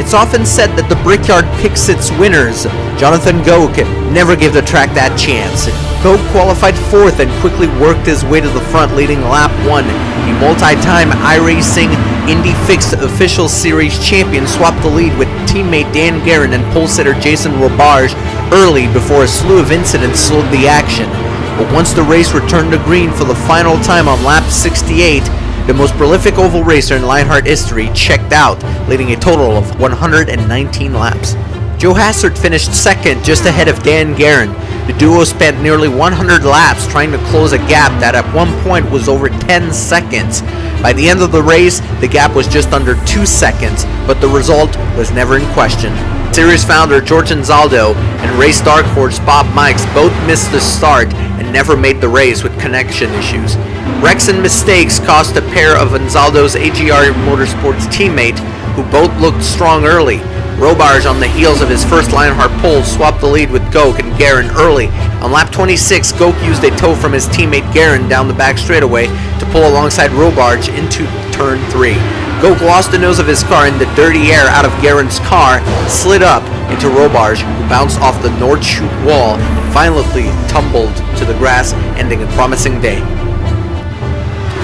It's often said that the Brickyard picks its winners. Jonathan Goke never gave the track that chance. Goke qualified 4th and quickly worked his way to the front, leading lap 1. A multi-time iRacing Indy Fixed Official Series champion swapped the lead with teammate Dan Guerin and pole sitter Jason Robarge early before a slew of incidents slowed the action. But once the race returned to green for the final time on lap 68, the most prolific oval racer in Lionheart history checked out, leading a total of 119 laps. Joe Hassert finished 2nd, just ahead of Dan Guerin. The duo spent nearly 100 laps trying to close a gap that at one point was over 10 seconds. By the end of the race, the gap was just under 2 seconds, but the result was never in question. Series founder George Anzaldo and race dark horse Bob Mikes both missed the start and never made the race with connection issues. Wrecks and mistakes cost a pair of Anzaldo's AGR Motorsports teammate, who both looked strong early. Robarge, on the heels of his first Lionheart pole, swapped the lead with Goke and Guerin early. On lap 26, Goke used a tow from his teammate Guerin down the back straightaway to pull alongside Robarge into turn 3. Goke lost the nose of his car and the dirty air out of Guerin's car slid up into Robarge, who bounced off the North Chute wall and violently tumbled to the grass, ending a promising day.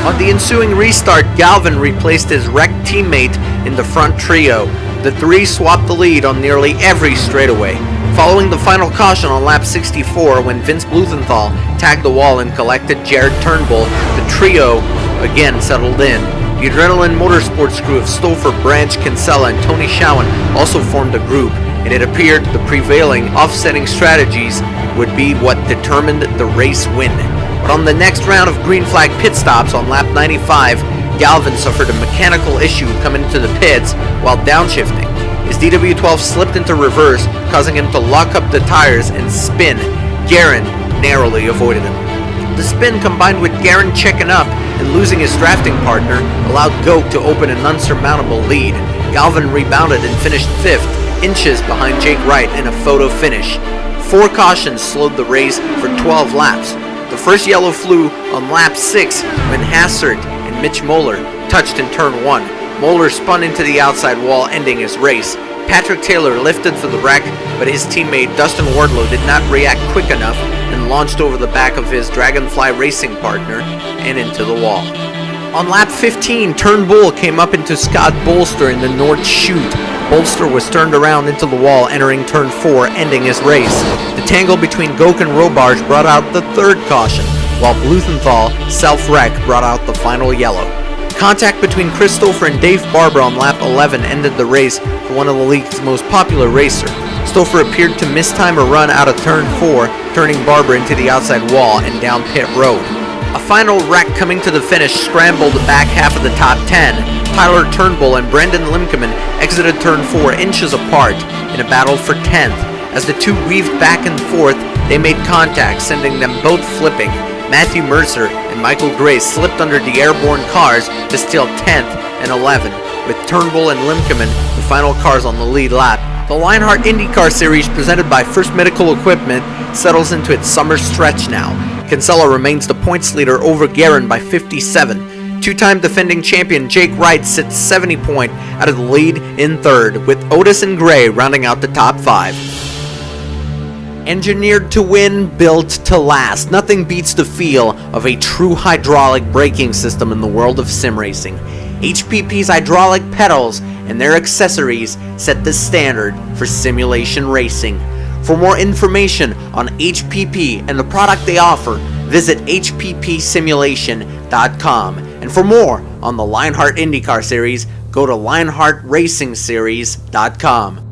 On the ensuing restart, Galvin replaced his wrecked teammate in the front trio. The three swapped the lead on nearly every straightaway. Following the final caution on lap 64, when Vince Bluthenthal tagged the wall and collected Jared Turnbull, the trio again settled in. The Adrenaline Motorsports crew of Stouffer, Branch, Kinsella, and Tony Schowen also formed a group, and it appeared the prevailing offsetting strategies would be what determined the race win. But on the next round of green flag pit stops on lap 95, Galvin suffered a mechanical issue coming into the pits while downshifting. His DW12 slipped into reverse, causing him to lock up the tires and spin. Guerin narrowly avoided him. The spin, combined with Guerin checking up and losing his drafting partner, allowed Goke to open an unsurmountable lead. Galvin rebounded and finished 5th, inches behind Jake Wright in a photo finish. 4 cautions slowed the race for 12 laps. The first yellow flew on lap 6 when Hassert and Mitch Moeller touched in turn 1. Moeller spun into the outside wall, ending his race. Patrick Taylor lifted for the wreck, but his teammate Dustin Wardlow did not react quick enough and launched over the back of his Dragonfly racing partner and into the wall. On lap 15, Turnbull came up into Scott Bolster in the North Chute. Bolster was turned around into the wall, entering turn 4, ending his race. The tangle between Goke and Robarge brought out the 3rd caution, while Bluthenthal, self-wreck, brought out the final yellow. Contact between Chris Stouffer and Dave Barber on lap 11 ended the race for one of the league's most popular racers. Stouffer appeared to mistime a run out of turn 4, turning Barber into the outside wall and down pit road. A final wreck coming to the finish scrambled the back half of the top 10. Tyler Turnbull and Brendan Limkeman exited turn 4 inches apart in a battle for 10th. As the two weaved back and forth, they made contact, sending them both flipping. Matthew Mercer and Michael Gray slipped under the airborne cars to steal 10th and 11th, with Turnbull and Limkeman the final cars on the lead lap. The Lionheart IndyCar Series, presented by First Medical Equipment, settles into its summer stretch now. Kinsella remains the points leader over Guerin by 57. Two-time defending champion Jake Wright sits 70 points out of the lead in 3rd, with Otis and Gray rounding out the top 5. Engineered to win, built to last. Nothing beats the feel of a true hydraulic braking system in the world of sim racing. HPP's hydraulic pedals and their accessories set the standard for simulation racing. For more information on HPP and the product they offer, visit hppsimulation.com. And for more on the Lionheart IndyCar Series, go to lionheartracingseries.com.